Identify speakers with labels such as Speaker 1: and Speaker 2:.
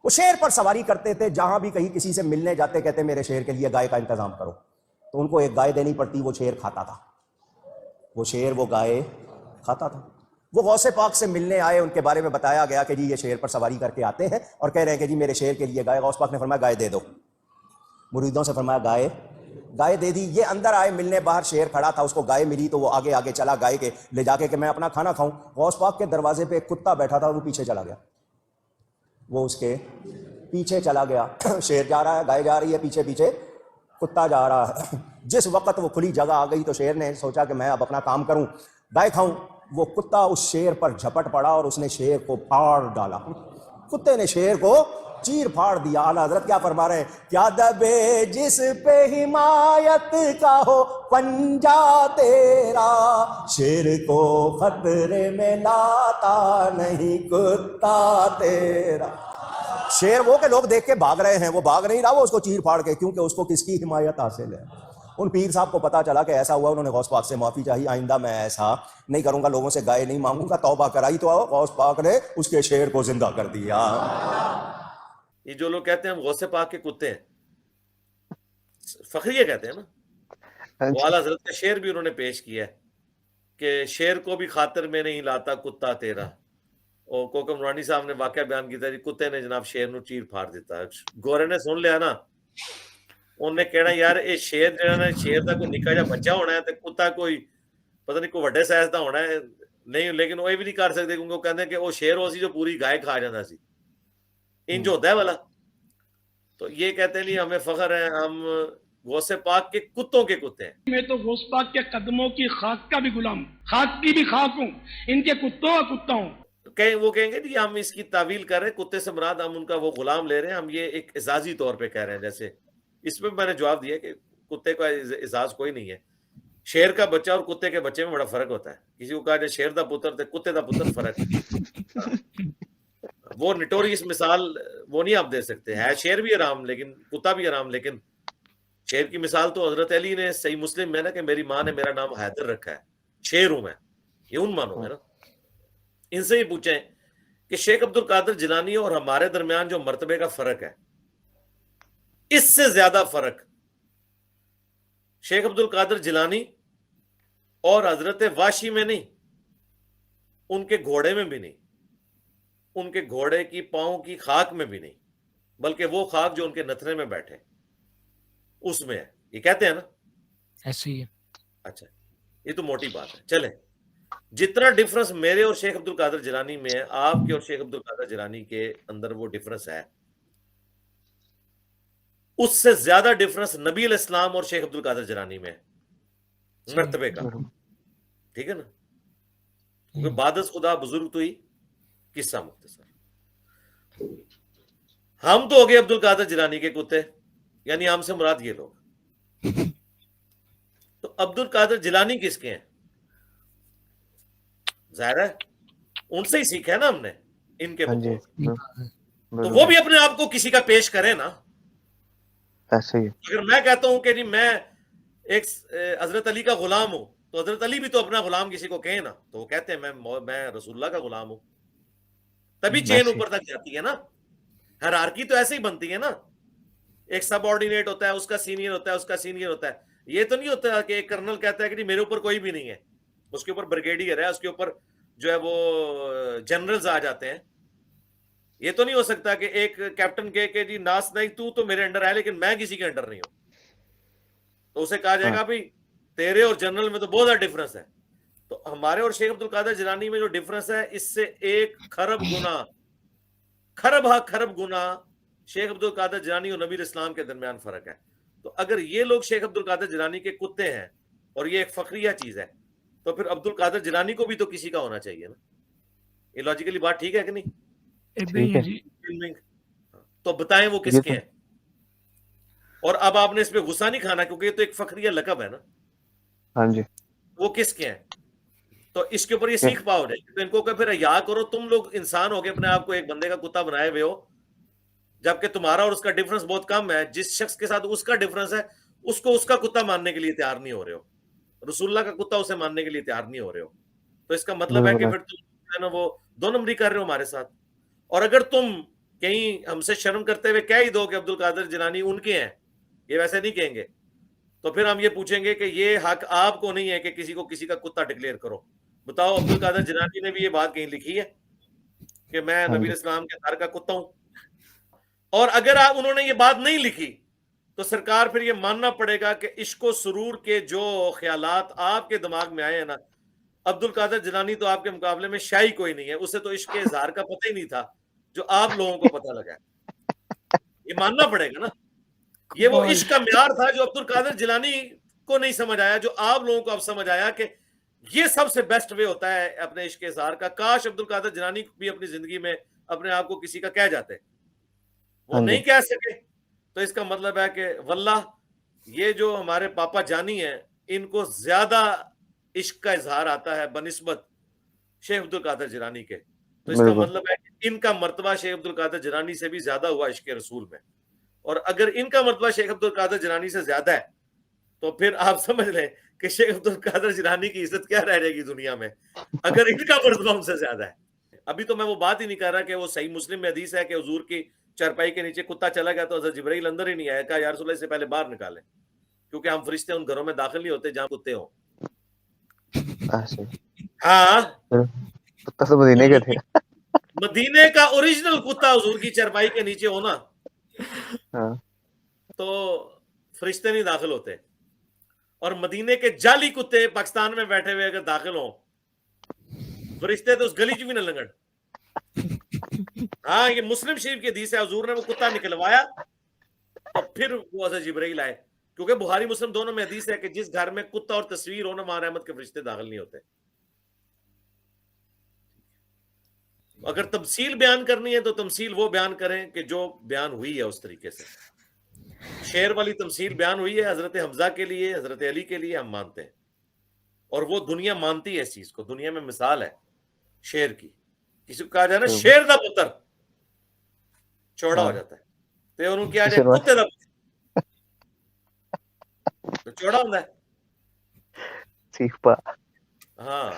Speaker 1: وہ شیر پر سواری کرتے تھے، جہاں بھی کہیں کسی سے ملنے جاتے کہتے میرے شیر کے لیے گائے کا انتظام کرو، تو ان کو ایک گائے دینی پڑتی، وہ شیر کھاتا تھا، وہ شیر وہ گائے کھاتا تھا۔ وہ غوث پاک سے ملنے آئے، ان کے بارے میں بتایا گیا کہ جی یہ شیر پر سواری کر کے آتے ہیں اور کہہ رہے ہیں کہ جی میرے شیر کے لیے گائے۔ غوث پاک نے فرمایا گائے دے دو، مریدوں سے فرمایا گائے دے دی۔ یہ اندر آئے ملنے، باہر شیر کھڑا تھا، اس کو گائے ملی تو وہ آگے آگے چلا گائے کے لے جا کے کہ میں اپنا کھانا کھاؤں۔ غوث پاک کے دروازے پہ ایک کتا بیٹھا تھا، وہ پیچھے چلا گیا، وہ اس کے پیچھے چلا گیا۔ شیر جا رہا ہے، گائے جا رہی ہے، پیچھے پیچھے کتا جا رہا ہے۔ جس وقت وہ کھلی جگہ آ گئی تو شیر نے سوچا کہ میں اب اپنا کام کروں، گائے کھاؤں۔ وہ کتا اس شیر پر جھپٹ پڑا اور اس نے شیر کو پھاڑ ڈالا، کتے نے شیر کو چیر پھاڑ دیا۔ اعلیٰ حضرت کیا فرما رہے ہیں؟ کیا دبے جس پہ حمایت کا ہو پنجا تیرا، شیر کو خطرے میں لاتا نہیں کتا تیرا۔ شیر وہ کہ لوگ دیکھ کے بھاگ رہے ہیں، وہ بھاگ نہیں رہا، وہ اس کو چیر پھاڑ کے، کیونکہ اس کو کس کی حمایت حاصل ہے۔ ان پیر صاحب کو پتا چلا کہ ایسا ہوا، انہوں نے غوث پاک سے معافی چاہی، آئندہ میں ایسا نہیں کروں گا، لوگوں سے گائے نہیں مانگوں گا۔ توبہ کرائی تو غوث پاک نے اس کے شیر کو زندہ کر دیا۔
Speaker 2: یہ جو لوگ کہتے ہیں ہم غوث پاک کے کتے ہیں، فخریہ کہتے ہیں نا، وہ اعلیٰ حضرت کا شعر بھی انہوں نے پیش کیا ہے کہ شیر کو بھی خاطر میں نہیں لاتا کتا تیرا۔ اور کوکم نورانی صاحب نے واقعہ بیان کیا جی کتے نے جناب شیر نو چیر پھاڑ دیتا۔ گورے نے سن لیا نا، انہوں نے کہنا یار یہ شیر جو ہے نا، شیر کا کوئی نکا جا بچہ ہونا ہے، تو کتا کوئی پتہ نہیں کوئی وڈے سائز کا ہونا ہے نہیں، لیکن وہ یہ بھی نہیں کر سکتے کیونکہ وہ کہتے ہیں کہ وہ شیر ہو سی جو پوری گائے کھا جاتا سی، انج ہوتا ہے والا۔ تو یہ کہتے ہیں نہیں ہمیں فخر ہے، ہم غوث پاک کے کتوں کے کتے ہیں۔
Speaker 3: میں تو غوث پاک کے قدموں کی خاک کا بھی غلام ہوں، خاک کی بھی خاک ہوں، ان کے کتوں کا کتا ہوں۔
Speaker 2: وہ کہیں گے جی ہم اس کی تعویل کر رہے ہیں، کتے سے مراد ہم ان کا وہ غلام لے رہے ہیں، ہم یہ ایک اعزازی طور پہ کہہ رہے ہیں۔ جیسے اس پہ میں نے جواب دیا کہ کتے کا اعزاز کوئی نہیں ہے، شیر کا بچہ اور کتے کے بچے میں بڑا فرق ہوتا ہے۔ کسی کو کہا جائے شیر دا پتر تے کتے دا پتر، فرق ہے۔ وہ نٹوریس مثال وہ نہیں آپ دے سکتے، ہے شیر بھی حرام لیکن کتا بھی حرام، لیکن شیر کی مثال تو حضرت علی نے صحیح مسلم میں نا کہ میری ماں نے میرا نام حیدر رکھا ہے، شیر ہوں میں، یہ ان مانوں ہے نا۔ ان سے ہی پوچھیں کہ شیخ عبد القادر جیلانی اور ہمارے درمیان جو مرتبے کا فرق ہے، اس سے زیادہ فرق شیخ عبد القادر جیلانی اور حضرت واشی میں نہیں، ان کے گھوڑے میں بھی نہیں، ان کے گھوڑے کی پاؤں کی خاک میں بھی نہیں، بلکہ وہ خاک جو ان کے نتھنے میں بیٹھے اس میں ہے۔ یہ کہتے ہیں نا
Speaker 4: ایسے ہی ہے۔
Speaker 2: اچھا یہ تو موٹی بات ہے۔ چلیں، جتنا ڈفرنس میرے اور شیخ عبد القادر جیلانی میں ہے، آپ کے اور شیخ عبد القادر جیلانی کے اندر وہ ڈفرنس ہے، اس سے زیادہ ڈفرنس نبی علیہ السلام اور شیخ عبد القادر جیلانی میں ہے مرتبے کا۔ ٹھیک ہے نا، کیونکہ بادس خدا بزرگ تو ہی قصہ مختصر۔ ہم تو ہو گئے عبد القادر جیلانی کے کتے، یعنی ہم سے مراد یہ لوگ۔ تو عبد القادر جیلانی کس کے ہیں؟ ظاہر ہے ان سے ہی سیکھا ہے نا ہم نے، ان کے بقول۔ تو وہ بھی اپنے آپ کو کسی کا پیش کرے نا۔
Speaker 5: ایسے ہی
Speaker 2: اگر میں کہتا ہوں کہ جی میں ایک حضرت علی کا غلام ہوں، تو حضرت علی بھی تو اپنا غلام کسی کو کہیں نا، تو وہ کہتے ہیں میں رسول اللہ کا غلام ہوں، تبھی چین اوپر تک جاتی ہے نا۔ ہیرارکی تو ایسے ہی بنتی ہے نا، ایک سب آرڈینیٹ ہوتا ہے، اس کا سینئر ہوتا ہے، اس کا سینئر ہوتا ہے۔ یہ تو نہیں ہوتا کہ ایک کرنل کہتا ہے کہ جی میرے اوپر کوئی بھی نہیں ہے، اس کے اوپر بریگیڈیئر ہے، اس کے اوپر جو ہے وہ جنرلز آ جاتے ہیں۔ یہ تو نہیں ہو سکتا کہ ایک کیپٹن کہے کہ جی ناس نہیں تو میرے انڈر ہے لیکن میں کسی کے انڈر نہیں ہوں، تو اسے کہا جائے گا بھائی تیرے اور جنرل میں تو بہت زیادہ ڈفرنس ہے۔ تو ہمارے اور شیخ عبد القادر جیلانی میں جو ڈفرنس ہے، اس سے 1 خرب گنا، خرب گنا شیخ عبد القادر جیلانی اور نبی اسلام کے درمیان فرق ہے۔ تو اگر یہ لوگ شیخ عبد القادر جیلانی کے کتے ہیں اور یہ ایک فخریہ چیز ہے، تو پھر عبد القادر جیلانی کو بھی تو کسی کا ہونا چاہیے نا۔ یہ لاجیکلی بات ٹھیک ہے کہ نہیں؟ تو بتائیں وہ کس کے ہیں؟ اور اب آپ نے اس پہ غصہ نہیں کھانا کیونکہ یہ تو ایک فخریہ لقب ہے نا۔
Speaker 5: ہاں جی،
Speaker 2: وہ کس کے ہیں؟ تو اس کے اوپر یہ سیکھ پاؤ جائے تو ان کو کہ پھر یا کرو، تم لوگ انسان ہو کے اپنے آپ کو ایک بندے کا کتا بنائے ہوئے ہو، جبکہ تمہارا اور اس کا ڈفرنس بہت کم ہے۔ جس شخص کے ساتھ اس کا ڈفرنس ہے، اس کو اس کا کتا ماننے کے لیے تیار نہیں ہو رہے ہو، رسول اللہ کا کتا اسے ماننے کے لیے تیار نہیں ہو رہے ہو۔ تو اس کا مطلب ہے کہ پھر تم وہ 2 نمبری کر رہے ہو ہمارے ساتھ۔ اور اگر تم کہیں ہم سے شرم کرتے ہوئے کہہ ہی دو کہ عبد القادر جیلانی ان کے ہیں, یہ ویسے نہیں کہیں گے, تو پھر ہم یہ پوچھیں گے کہ یہ حق آپ کو نہیں ہے کہ کسی کو کسی کا کتا ڈکلیئر کرو. بتاؤ عبد القادر جیلانی نے بھی یہ بات کہیں لکھی ہے کہ میں نبی علیہ السلام کے گھر کا کتا ہوں؟ اور اگر انہوں نے یہ بات نہیں لکھی تو سرکار پھر یہ ماننا پڑے گا کہ عشق و سرور کے جو خیالات آپ کے دماغ میں آئے ہیں نا, عبد القادر جیلانی تو آپ کے مقابلے میں شاہی کوئی نہیں ہے, اسے تو عشق کے اظہار کا پتہ ہی نہیں تھا جو آپ لوگوں کو پتہ لگا ہے. یہ ماننا پڑے گا نا, یہ وہ عشق کا معیار تھا جو عبد القادر جیلانی کو نہیں سمجھ آیا, جو آپ لوگوں کو اب سمجھ آیا کہ یہ سب سے بیسٹ وے ہوتا ہے اپنے عشق کے اظہار کا. کاش عبد القادر جیلانی بھی اپنی زندگی میں اپنے آپ کو کسی کا کہہ جاتے, وہ نہیں کہہ سکے, تو اس کا مطلب ہے کہ واللہ یہ جو ہمارے پاپا جانی ہیں ان کو زیادہ عشق کا اظہار آتا ہے بنسبت شیخ عبد القادر جیلانی کے. تو اس کا مطلب ہے کہ ان کا مرتبہ شیخ عبد القادر جیلانی سے بھی زیادہ ہوا عشق رسول میں, اور اگر ان کا مرتبہ شیخ عبد القادر جیلانی سے زیادہ ہے تو پھر آپ سمجھ لیں کہ شیخ عبد القادر جیلانی کی عزت کیا رہ جائے گی دنیا میں اگر ان کا مرتبہ ان سے زیادہ ہے. ابھی تو میں وہ بات ہی نہیں کر رہا کہ وہ صحیح مسلم میں حدیث ہے کہ حضور کی چارپائی کے نیچے کتا چلا گیا تو حضرت جبرائیل اندر ہی نہیں آیا, کہا یا رسول اللہ سے پہلے باہر نکالیں, کیونکہ ہم فرشتے ان گھروں میں داخل نہیں ہوتے جہاں کتے ہوں. ہاں
Speaker 5: کتا تو مدینے کے تھے,
Speaker 2: مدینے کا اوریجنل کتا حضور کی چارپائی کے نیچے ہونا تو فرشتے نہیں داخل ہوتے, اور مدینے کے جعلی کتے پاکستان میں بیٹھے ہوئے اگر داخل ہوں فرشتے تو اس گلی چ بھی نہ لنگڑ. ہاں یہ مسلم شریف کی حدیث ہے, حضور نے وہ کتا نکلوایا تو پھر وہ حضرت جبرائیل آئے, کیونکہ بخاری مسلم دونوں میں حدیث ہے کہ جس گھر میں کتا اور تصویر ہو نا وہاں رحمت کے فرشتے داخل نہیں ہوتے. اگر تمثیل بیان کرنی ہے تو تمثیل وہ بیان کریں کہ جو بیان ہوئی ہے اس طریقے سے. شعر والی تمثیل بیان ہوئی ہے حضرت حمزہ کے لیے, حضرت علی کے لیے, ہم مانتے ہیں, اور وہ دنیا مانتی ہے اس چیز کو. دنیا میں مثال ہے شعر کی, کسی کو کہا جائے نا شیر دا پتر چوڑا ہو جاتا ہے, تو انہوں کیا جائے کتے دا پتر تو چوڑا ہوتا ہے. ہاں